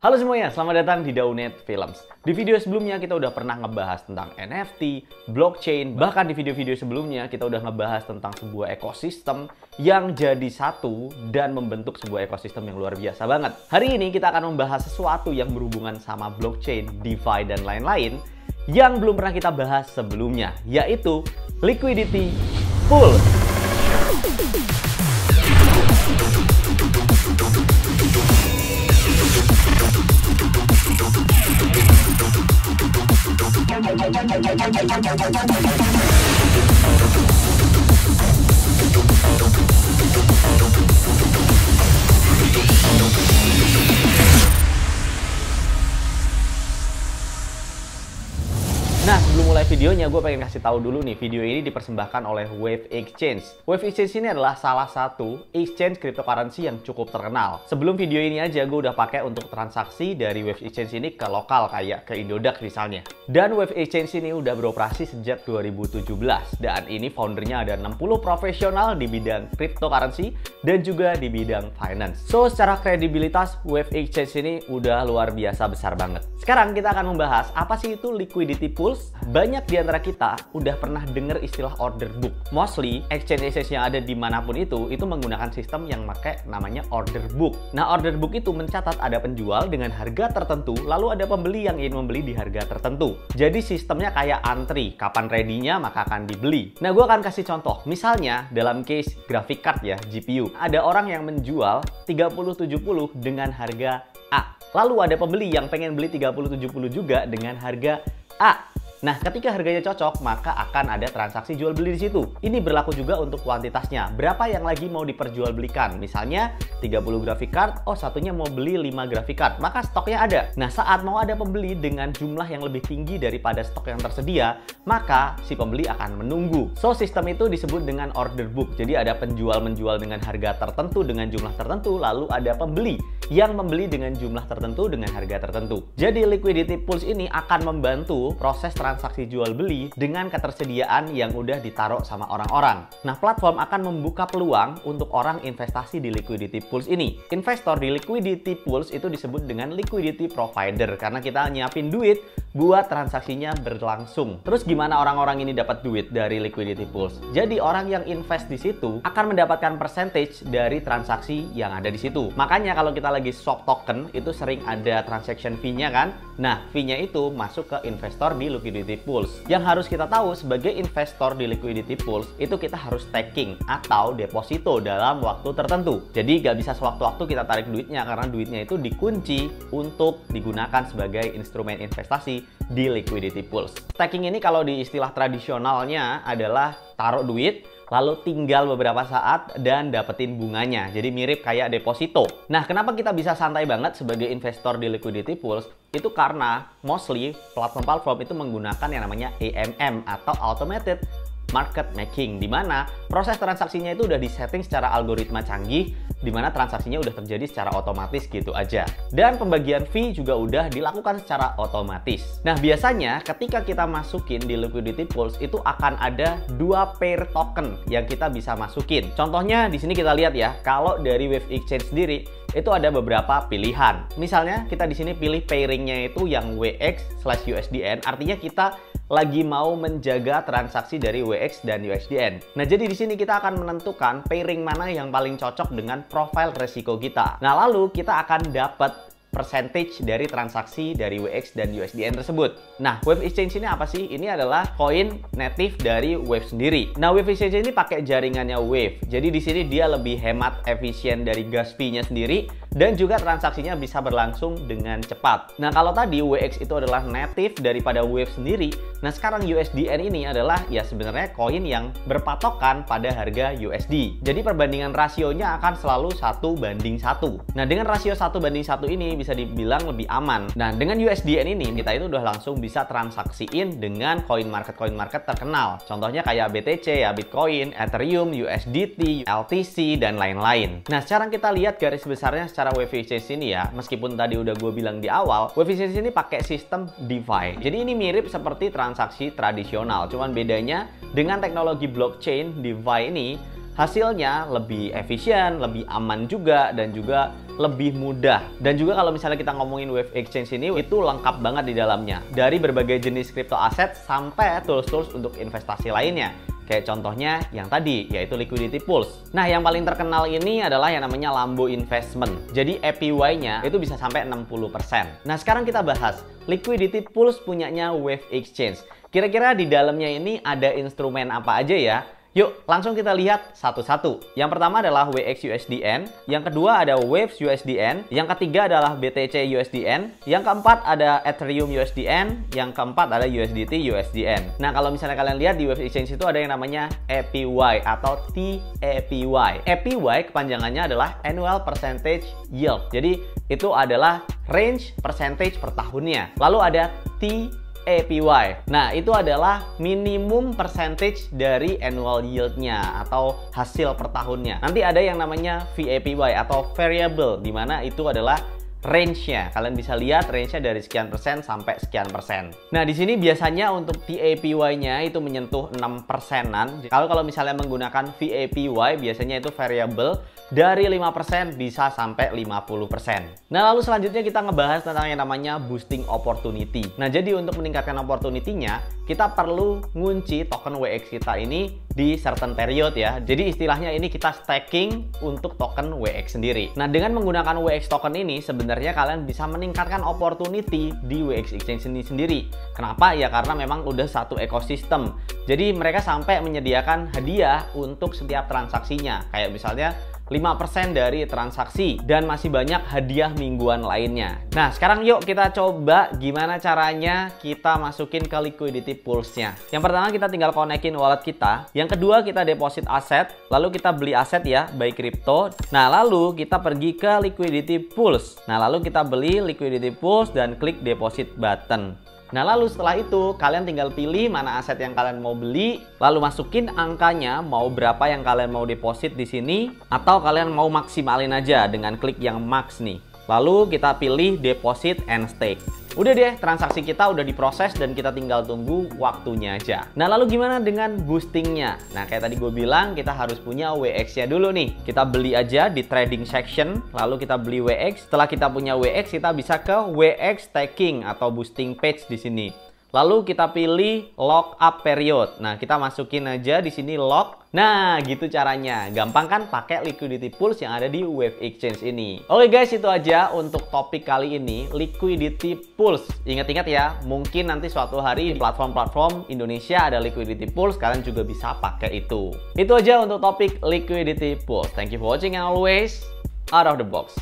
Halo semuanya, selamat datang di Daunet Films. Di video sebelumnya kita udah pernah ngebahas tentang NFT, blockchain, bahkan di video-video sebelumnya kita udah ngebahas tentang sebuah ekosistem yang jadi satu dan membentuk sebuah ekosistem yang luar biasa banget. Hari ini kita akan membahas sesuatu yang berhubungan sama blockchain, DeFi, dan lain-lain yang belum pernah kita bahas sebelumnya, yaitu liquidity pool. Nah, sebelum mulai videonya, gue pengen kasih tahu dulu nih, video ini dipersembahkan oleh Wave Exchange. Wave Exchange ini adalah salah satu exchange cryptocurrency yang cukup terkenal. Sebelum video ini aja, gue udah pakai untuk transaksi dari Wave Exchange ini ke lokal, kayak ke Indodax misalnya. Dan Wave Exchange ini udah beroperasi sejak 2017. Dan ini foundernya ada 60 profesional di bidang cryptocurrency dan juga di bidang finance. So, secara kredibilitas, Wave Exchange ini udah luar biasa besar banget. Sekarang kita akan membahas apa sih itu liquidity pool. Banyak di antara kita udah pernah dengar istilah order book. Mostly, exchange-exchange yang ada dimanapun itu menggunakan sistem yang pakai namanya order book. Nah, order book itu mencatat ada penjual dengan harga tertentu, lalu ada pembeli yang ingin membeli di harga tertentu. Jadi sistemnya kayak antri, kapan ready-nya maka akan dibeli. Nah, gue akan kasih contoh. Misalnya, dalam case graphic card ya, GPU. Ada orang yang menjual 3070 dengan harga A. Lalu ada pembeli yang pengen beli 3070 juga dengan harga A. Nah, ketika harganya cocok, maka akan ada transaksi jual beli di situ. Ini berlaku juga untuk kuantitasnya. Berapa yang lagi mau diperjualbelikan? Misalnya 30 graphic card, oh satunya mau beli 5 graphic card, maka stoknya ada. Nah, saat mau ada pembeli dengan jumlah yang lebih tinggi daripada stok yang tersedia, maka si pembeli akan menunggu. So, sistem itu disebut dengan order book. Jadi ada penjual menjual dengan harga tertentu dengan jumlah tertentu, lalu ada pembeli yang membeli dengan jumlah tertentu dengan harga tertentu. Jadi liquidity pools ini akan membantu proses transaksi jual beli dengan ketersediaan yang udah ditaruh sama orang-orang. Nah, platform akan membuka peluang untuk orang investasi di liquidity pools ini. Investor di liquidity pools itu disebut dengan liquidity provider karena kita nyiapin duit buat transaksinya berlangsung. Terus gimana orang-orang ini dapat duit dari liquidity pools? Jadi orang yang invest di situ akan mendapatkan percentage dari transaksi yang ada di situ. Makanya kalau kita lagi swap token itu sering ada transaction fee-nya kan? Nah, fee-nya itu masuk ke investor di liquidity pools. Yang harus kita tahu sebagai investor di liquidity pools itu kita harus staking atau deposito dalam waktu tertentu. Jadi nggak bisa sewaktu-waktu kita tarik duitnya karena duitnya itu dikunci untuk digunakan sebagai instrumen investasi di liquidity pools. Staking ini kalau di istilah tradisionalnya adalah taruh duit lalu tinggal beberapa saat dan dapetin bunganya. Jadi mirip kayak deposito. Nah, kenapa kita bisa santai banget sebagai investor di liquidity pools? Itu karena mostly platform-platform itu menggunakan yang namanya AMM atau Automated Market Making, di mana proses transaksinya itu udah disetting secara algoritma canggih, di mana transaksinya udah terjadi secara otomatis gitu aja. Dan pembagian fee juga udah dilakukan secara otomatis. Nah, biasanya ketika kita masukin di liquidity pools itu akan ada 2 pair token yang kita bisa masukin. Contohnya di sini kita lihat ya, kalau dari Wave Exchange sendiri itu ada beberapa pilihan. Misalnya kita di sini pilih pairingnya itu yang WX/USDN, artinya kita lagi mau menjaga transaksi dari WX dan USDN. Nah, jadi di sini kita akan menentukan pairing mana yang paling cocok dengan profil resiko kita. Nah, lalu kita akan dapat percentage dari transaksi dari WX dan USDN tersebut. Nah, Wave Exchange ini apa sih? Ini adalah koin native dari Wave sendiri. Nah, Wave Exchange ini pakai jaringannya Wave. Jadi di sini dia lebih hemat efisien dari gas fee-nya sendiri dan juga transaksinya bisa berlangsung dengan cepat. Nah, kalau tadi WX itu adalah native daripada Wave sendiri, nah sekarang USDN ini adalah ya sebenarnya koin yang berpatokan pada harga USD. Jadi perbandingan rasionya akan selalu 1:1. Nah, dengan rasio 1:1 ini bisa dibilang lebih aman. Nah, dengan USDN ini kita itu udah langsung bisa transaksiin dengan koin market terkenal. Contohnya kayak BTC ya, Bitcoin, Ethereum, USDT, LTC, dan lain-lain. Nah, sekarang kita lihat garis besarnya secara Wave Exchange ini ya. Meskipun tadi udah gue bilang di awal, Wave Exchange ini pakai sistem DeFi. Jadi ini mirip seperti transaksi tradisional. Cuman bedanya dengan teknologi blockchain DeFi ini, hasilnya lebih efisien, lebih aman juga, dan juga lebih mudah. Dan juga kalau misalnya kita ngomongin Wave Exchange ini, itu lengkap banget di dalamnya. Dari berbagai jenis crypto aset sampai tools-tools untuk investasi lainnya. Kayak contohnya yang tadi, yaitu Liquidity Pools. Nah, yang paling terkenal ini adalah yang namanya Lambo Investment. Jadi APY-nya itu bisa sampai 60%. Nah, sekarang kita bahas Liquidity Pools punyanya Wave Exchange. Kira-kira di dalamnya ini ada instrumen apa aja ya? Yuk, langsung kita lihat satu-satu. Yang pertama adalah WXUSDN, yang kedua ada Waves USDN, yang ketiga adalah BTC USDN, yang keempat ada Ethereum USDN, yang keempat ada USDT USDN. Nah, kalau misalnya kalian lihat di Wave Exchange itu ada yang namanya APY atau TAPY. APY kepanjangannya adalah Annual Percentage Yield. Jadi, itu adalah range percentage per tahunnya. Lalu ada APY. Nah, itu adalah minimum percentage dari annual yield-nya atau hasil per tahunnya. Nanti ada yang namanya VAPY atau variable, di mana itu adalah range-nya. Kalian bisa lihat range-nya dari sekian persen sampai sekian persen. Nah, di sini biasanya untuk TAPY-nya itu menyentuh 6%-an. Kalau misalnya menggunakan VAPY, biasanya itu variable dari 5% bisa sampai 50%. Nah, lalu selanjutnya kita ngebahas tentang yang namanya boosting opportunity. Nah, jadi untuk meningkatkan opportunity-nya, kita perlu ngunci token WX kita ini di certain period ya. Jadi istilahnya ini kita staking untuk token WX sendiri. Nah, dengan menggunakan WX token ini sebenarnya kalian bisa meningkatkan opportunity di WX Exchange ini sendiri. Kenapa? Ya karena memang udah satu ekosistem. Jadi mereka sampai menyediakan hadiah untuk setiap transaksinya. Kayak misalnya 5% dari transaksi dan masih banyak hadiah mingguan lainnya. Nah, sekarang yuk kita coba gimana caranya kita masukin ke Liquidity Pools-nya. Yang pertama kita tinggal konekin wallet kita. Yang kedua kita deposit aset, lalu kita beli aset ya, baik kripto. Nah, lalu kita pergi ke Liquidity Pools. Nah, lalu kita beli Liquidity Pools dan klik deposit button. Nah, lalu setelah itu kalian tinggal pilih mana aset yang kalian mau beli, lalu masukin angkanya mau berapa yang kalian mau deposit di sini, atau kalian mau maksimalin aja dengan klik yang max nih. Lalu kita pilih deposit and stake. Udah deh, transaksi kita udah diproses dan kita tinggal tunggu waktunya aja. Nah, lalu gimana dengan boostingnya? Nah, kayak tadi gue bilang, kita harus punya WX-nya dulu nih. Kita beli aja di trading section, lalu kita beli WX. Setelah kita punya WX, kita bisa ke WX staking atau boosting page di sini. Lalu kita pilih lock up period. Nah, kita masukin aja di sini lock. Nah, gitu caranya. Gampang kan pakai Liquidity Pools yang ada di Wave Exchange ini. Oke guys, itu aja untuk topik kali ini, Liquidity Pools. Ingat-ingat ya, mungkin nanti suatu hari di platform-platform Indonesia ada Liquidity Pools, kalian juga bisa pakai itu. Itu aja untuk topik Liquidity Pools. Thank you for watching and always out of the box.